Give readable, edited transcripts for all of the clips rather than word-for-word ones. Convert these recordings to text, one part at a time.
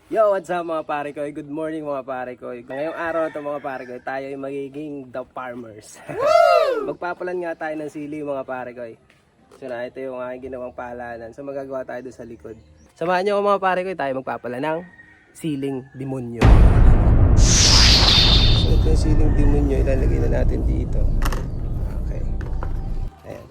Yo, what's up mga pare ko? Good morning mga pare ko. Ngayong araw ito mga pare ko, tayo ay magiging the farmers. Magpapalan nga tayo ng sili mga pare ko. So na ito yung aking ginawang palanan. So magagawa tayo doon sa likod. Samahan niyo ako mga pare ko, tayo magpapalan ng siling demonyo. So ito yung siling demonyo, ilalagay na natin dito. Okay. Ayan.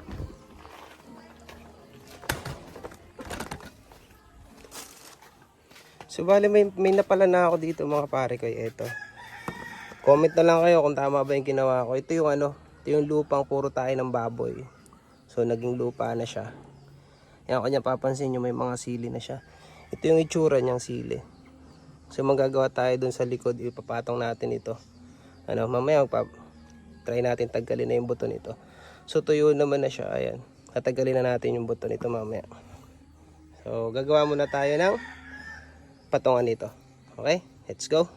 So bali may napala na ako dito mga pare ko. Ito. Comment na lang kayo kung tama ba yung ginawa ko. Ito yung lupang puro tayo ng baboy. So naging lupa na siya. Yan kanya papansin nyo may mga sili na siya. Ito yung itsura niyang sili. So magagawa tayo dun sa likod, ipapatong natin ito. Mamaya try natin tanggalin na yung buto nito. So tuyo naman na siya, ayan. Tatanggalin na natin yung buto nito mamaya. So gagawa muna tayo ng patungan nito. Okay, let's go.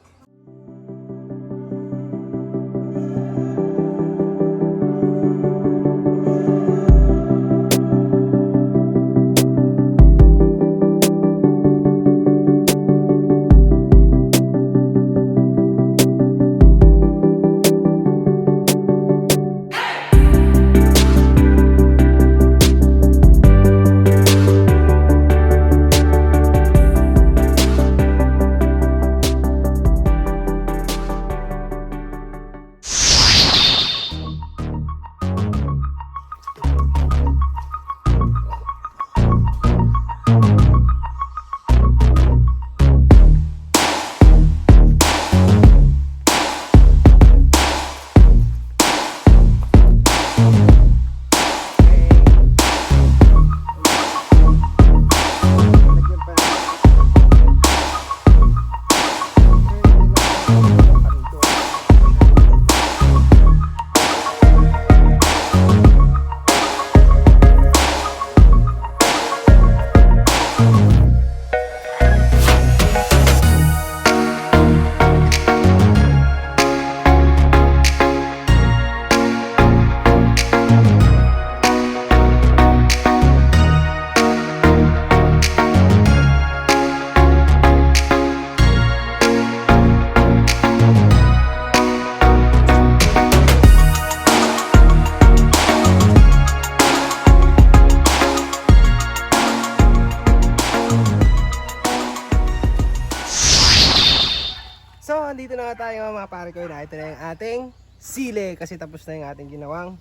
So, andito na nga tayo mga pare ko. Ito na yung ating sili kasi tapos na yung ating ginawang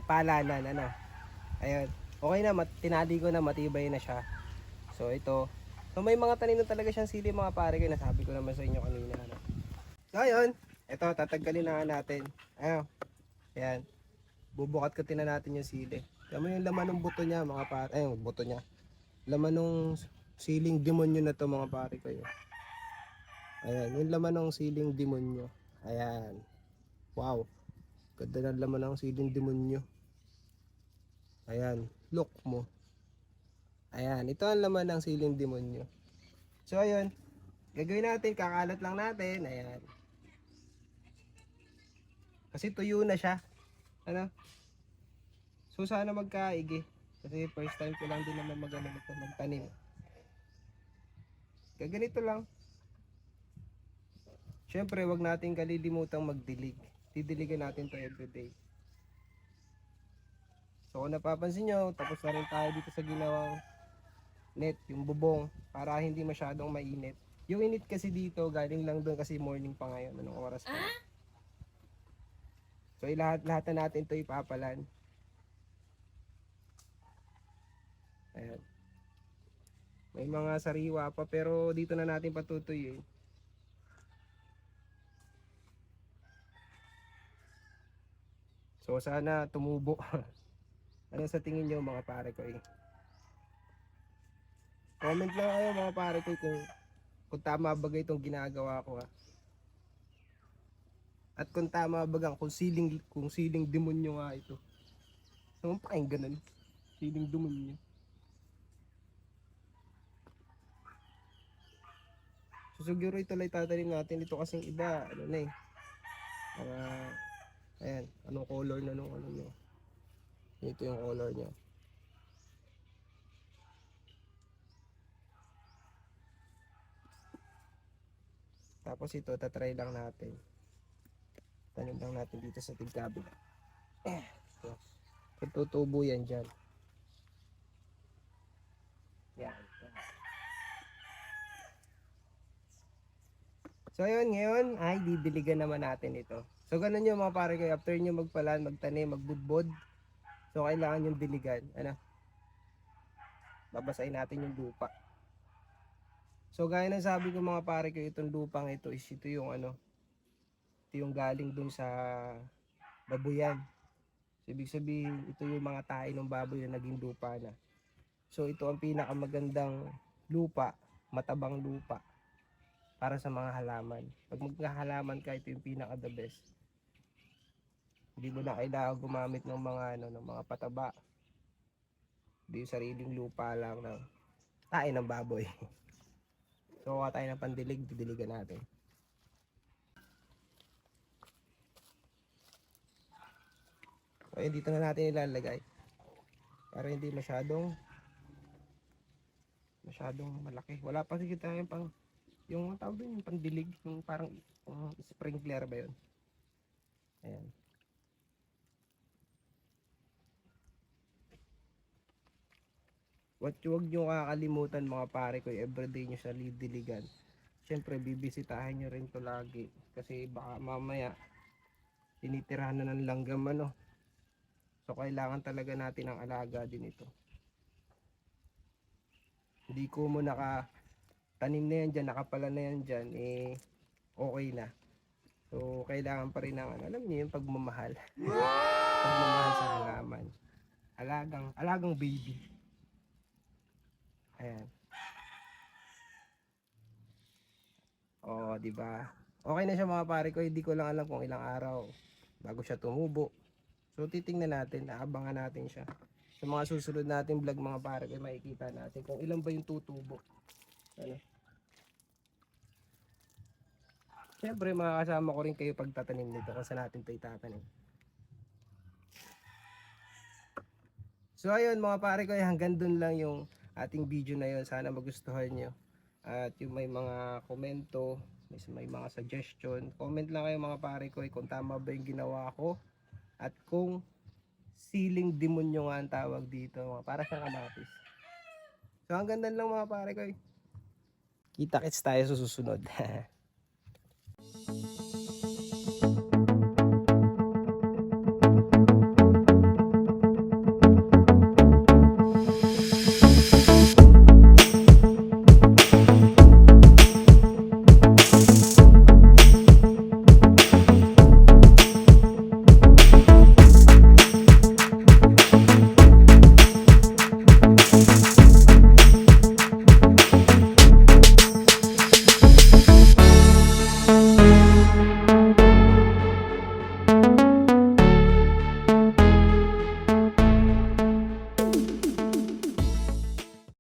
palanan. Ayun. Okay na, tinali ko na, matibay na siya. So, ito. So, may mga tanim na talaga siyang sili mga pare ko. Nasabi ko naman sa inyo kanina. So, ayun. Ito, tatanggalin na natin. Ayun. Ayan. Bubukat-katin na natin yung sili. Tama yung laman ng buto niya mga pare. Ayun, buto niya. Laman ng siling demonyo na to mga pare ko. Ayan, yung laman ng siling demonyo. Ayan. Wow. Ganda ng laman ng siling demonyo. Ayan, look mo. Ayan, ito ang laman ng siling demonyo. So ayun, gagawin natin, kakalat lang natin. Ayan. Kasi tuyo na siya. So sana magkaigi. Kasi first time ko lang din naman magtanim. Ganito lang. Siyempre, wag natin kalilimutang magdilig. Didiligan natin to everyday. So kung napapansin nyo, tapos na rin tayo dito sa ginawang net, yung bubong, para hindi masyadong mainit. Yung init kasi dito, galing lang doon kasi morning pa ngayon. Anong oras pa? So lahat na natin to ipapalan. Ayan. May mga sariwa pa pero dito na natin patutuyin. So sana tumubo. Ano sa tingin nyo mga pare ko Comment lang kayo mga pare ko kung tama ba itong ginagawa ko At kung tama ba kung siling demonyo nga ito. So pakinggan nun. Siling demonyo. So siguro ito lang tatanim natin ito kasing iba ayan, anong color na nung nyo. Ito yung color niya. Tapos ito, tatry lang natin. Tanim lang natin dito sa tigkabila. So, tutubo yan dyan. Yan. So ayun, ngayon ay didiligan naman natin ito. So ganun yung mga pare ko, after nyo magpalan, magtanim, magbudbod. So kailangan yung diligan. Ano? Babasahin natin yung lupa. So gaya ng sabi ko mga pare ko, itong lupang ito is ito yung ano, ito yung galing dun sa babuyan. So, ibig sabihin, ito yung mga tae ng baboy na naging lupa na. So ito ang pinakamagandang lupa, matabang lupa para sa mga halaman. Pag magkahalaman ka, ito yung pinaka the best. Hindi mo na kailangan gumamit ng mga ano, ng mga pataba. Hindi yung sariling lupa lang ng tae ng baboy. So kuha tayo ng pandilig, didiligan natin. So ayun, dito na natin ilalagay. Para hindi masyadong malaki. Wala pa sige tayo pang yung tawag doon, yung pandilig, yung parang sprinkler ba yun? Ayan. Huwag nyo kakalimutan mga pare ko, everyday nyo sa diligan. Siyempre, bibisitahin nyo rin to lagi. Kasi baka mamaya, tinitirahan na ng langgam ano. So, kailangan talaga natin ang alaga din ito. Hindi ko mo tanim na yan dyan, nakapala na yan dyan, eh, okay na. So, kailangan pa rin ng, alam niyo yung pagmamahal. Pagmamahal sa halaman. Alagang baby. Ayan. Oh, di ba? Okay na siya mga pare ko, hindi ko lang alam kung ilang araw bago siya tumubo. So titingnan natin, aabangan natin siya. Sa mga susunod nating vlog mga pare ko, makikita natin kung ilan ba yung tutubo. Ano? Siyempre makakasama ko rin kayo pagtatanim nito kung saan natin ito itatanim. So ayun mga pare ko, hanggang dun lang yung ating video na yun. Sana magustuhan nyo. At yung may mga komento, may mga suggestion, comment lang kayo mga pare ko kung tama ba yung ginawa ko. At kung siling demonyo nga ang tawag dito, para sa kamatis. So hanggang dun lang mga pare ko. Kita-kits tayo sa susunod.